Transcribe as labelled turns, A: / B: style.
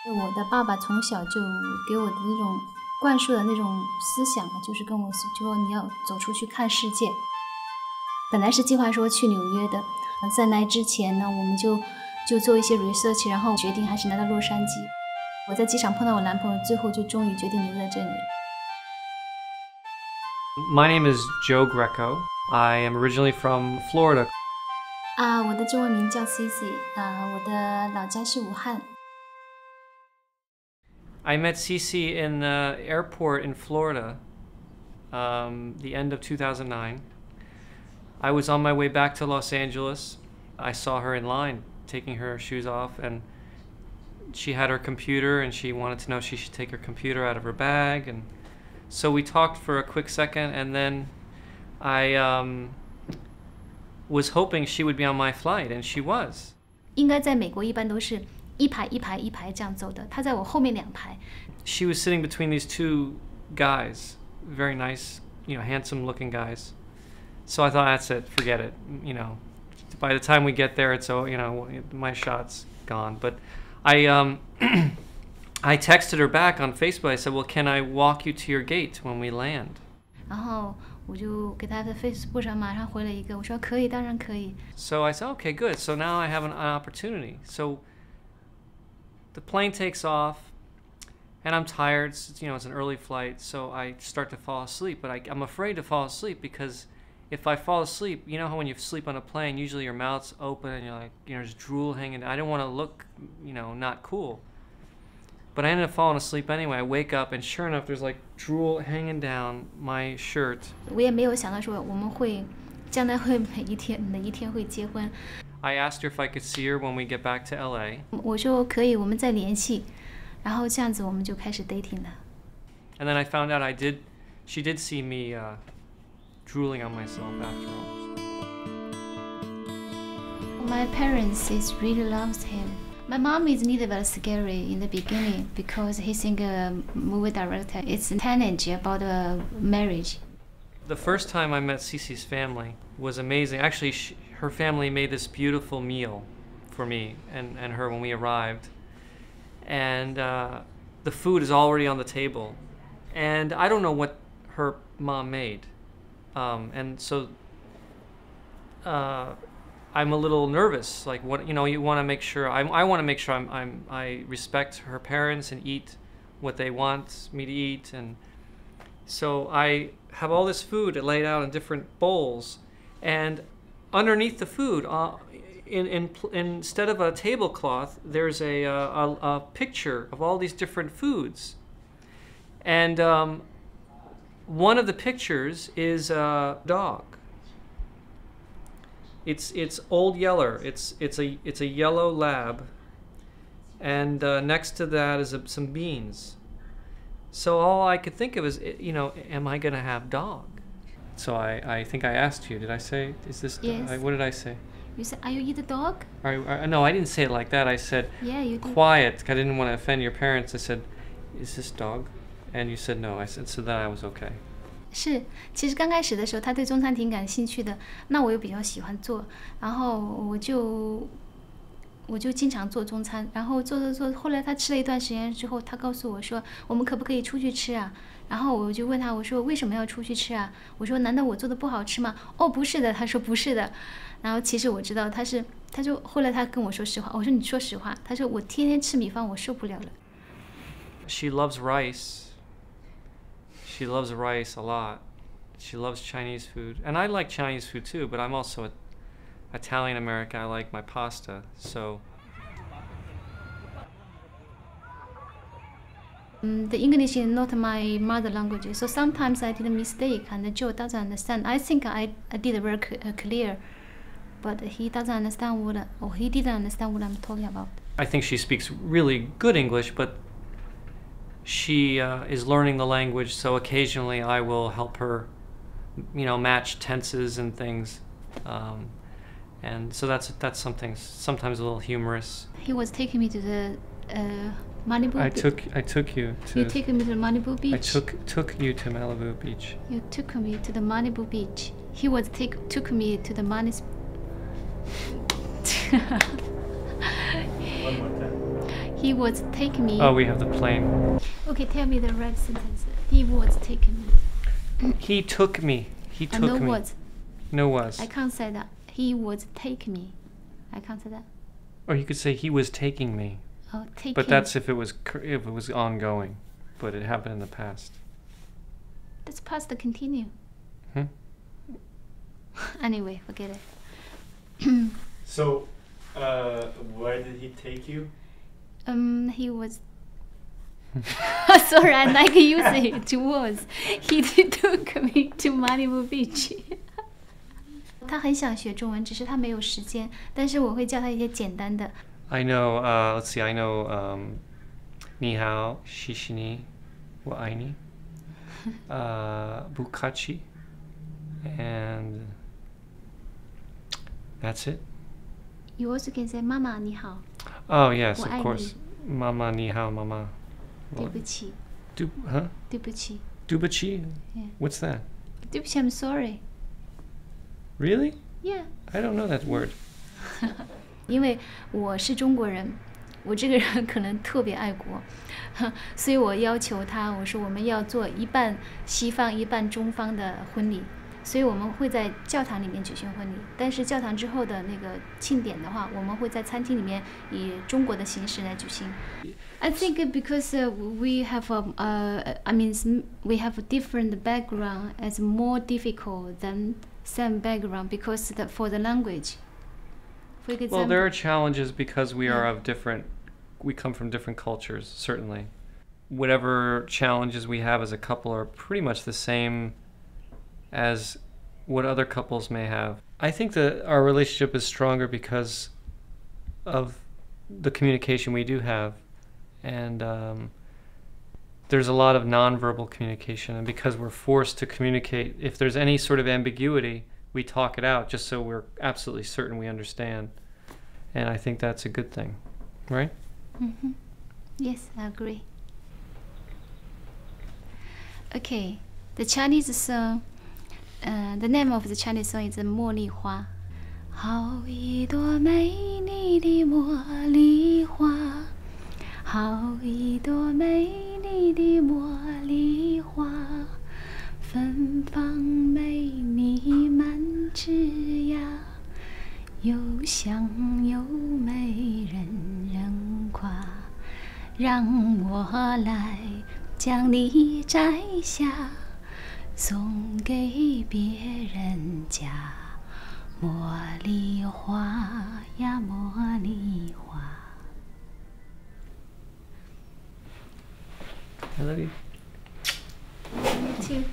A: 我的爸爸从小就给我的那种灌输的那种思想啊，就是跟我说你要走出去看世界。本来是计划说去纽约的，在那之前呢，我们就做一些 research， 然后决定还是来到洛杉矶。我在机场碰到我男朋友，最后就终于决定留在这里。
B: My name is Joe Greco. I am originally from Florida.
A: 我的中文名叫 Cici， 我的老家是武汉。
B: I met Cici in the airport in Florida, the end of 2009. I was on my way back to Los Angeles. I saw her in line, taking her shoes off, and she had her computer, and she wanted to know if she should take her computer out of her bag. And so we talked for a quick second, and then I was hoping she would be on my flight, and she was.
A: 应该在美国一般都是一排一排一排这样走的，她在我后面2排。
B: She was sitting between these two guys, very nice, handsome-looking guys. So I thought, that's it, forget it. By the time we get there, it's my shot's gone. But I I texted her back on Facebook. I said, well, can I walk you to your gate when we land?
A: 然后我就给她的 Facebook 上马上回了一个，我说可以，当然可以。
B: So I said, okay, good. So now I have an opportunity. So the plane takes off, and I'm tired. It's an early flight, so I start to fall asleep. But I'm afraid to fall asleep because if I fall asleep, you know how when you sleep on a plane, usually your mouth's open and you're like, there's drool hanging. I don't want to look, not cool. But I ended up falling asleep anyway. I wake up, and sure enough, there's like drool hanging down my shirt.
A: 我也没有想到说我们会将来会哪一天会结婚。
B: I asked her if I could see her when we get back to LA.
A: 我说可以，我们再联系，然后这样子我们就开始 dating 了。
B: And then I found out she did see me drooling on myself after all.
A: My parents really loves him. My mom is a little bit scary in the beginning because he think a movie director. It's a challenge about marriage.
B: The first time I met Cici's family was amazing. Actually, her family made this beautiful meal for me and her when we arrived. And the food is already on the table. And I don't know what her mom made. And so I'm a little nervous. Like, what, you want to make sure, I want to make sure I respect her parents and eat what they want me to eat. And so I have all this food laid out in different bowls, and underneath the food, instead of a tablecloth, there's a picture of all these different foods. And one of the pictures is a dog. It's Old Yeller. It's a yellow lab, and next to that is some beans. So all I could think of is, am I gonna have dog? So I think I asked you. Did I say, is this?
A: Yes.
B: What did I say?
A: You said, "Are you eat the dog?"
B: No, I didn't say it like that. I said,
A: "Yeah, you did."
B: Quiet. I didn't want to offend your parents. I said, "Is this dog?" And you said no. I said, so that I was okay.
A: 是，其实刚开始的时候，他对中餐挺感兴趣的，那我又比较喜欢做，然后我就经常做中餐，然后做，后来他吃了一段时间之后，他告诉我说，我们可不可以出去吃啊？然后我就问他，我说为什么要出去吃啊？我说难道我做的不好吃吗？哦，不是的，他说不是的。然后其实我知道他就后来他跟我说实话，我说你说实话，他说我天天吃米饭，我受不了了。
B: She loves rice. She loves rice a lot. She loves Chinese food. And I like Chinese food too, but I'm also Italian American. I like my pasta. So
A: the English is not my mother language, so sometimes I did a mistake and Joe doesn't understand. I think I did very clear, but he doesn't understand he didn't understand what I'm talking about.
B: I think she speaks really good English, but she is learning the language, so occasionally I will help her, match tenses and things, and so that's something sometimes a little humorous.
A: He was taking me to the Malibu.
B: I took you to.
A: You took me to Malibu Beach.
B: I took you to Malibu Beach.
A: You took me to the Malibu Beach. He was took me to the Malibu.
B: One more time.
A: He was taking me.
B: Oh, we have the plane.
A: Okay, tell me the right sentence. He was taking me.
B: He took me. He took
A: no
B: me.
A: was.
B: No was.
A: I can't say that. He was taking me. I can't say that.
B: Or you could say he was taking me.
A: Oh, taking.
B: But that's if it was ongoing, but it happened in the past.
A: That's past continue. Anyway, forget it.
C: So, where did he take you?
A: He was. Sorry, I like using it was. He took me to Malibu Beach. 他很想学中文，只是他没有时间。但是我会教他一些简单的。
B: I know. Let's see. I know. 你好，谢谢你，我爱你。不客气。And that's it.
A: You also can say 妈妈你好。
B: Oh yes,
A: 我
B: of
A: 爱
B: course.
A: 你。
B: 妈妈你好，妈妈。
A: 对不起。
B: Huh?
A: 对不起。
B: 对不起?
A: Yeah.
B: What's that?
A: 对不起 I'm sorry.
B: Really?
A: Yeah.
B: I don't know that word.
A: 因为我是中国人，我这个人可能特别爱国，所以我要求他，我说我们要做一半西方一半中方的婚礼，所以我们会在教堂里面举行婚礼，但是教堂之后的那个庆典的话，我们会在餐厅里面以中国的形式来举行。I think because we have I mean we have a different background, it's more difficult than same background because for the language. For example,
B: Well, there are challenges because we are of different. We come from different cultures, certainly. Whatever challenges we have as a couple are pretty much the same as what other couples may have. I think that our relationship is stronger because of the communication we do have. And there's a lot of nonverbal communication. And because we're forced to communicate, if there's any sort of ambiguity, we talk it out just so we're absolutely certain we understand. And I think that's a good thing, right?
A: Mm-hmm. Yes, I agree. Okay, the Chinese song, the name of the Chinese song is 茉莉花。好一朵美丽的茉莉花，好一朵美丽的茉莉花，芬芳美弥漫枝桠，又香又美，人人夸。让我来将你摘下，送给别人家。茉莉花呀，茉莉花。
B: I love you.
A: Me too.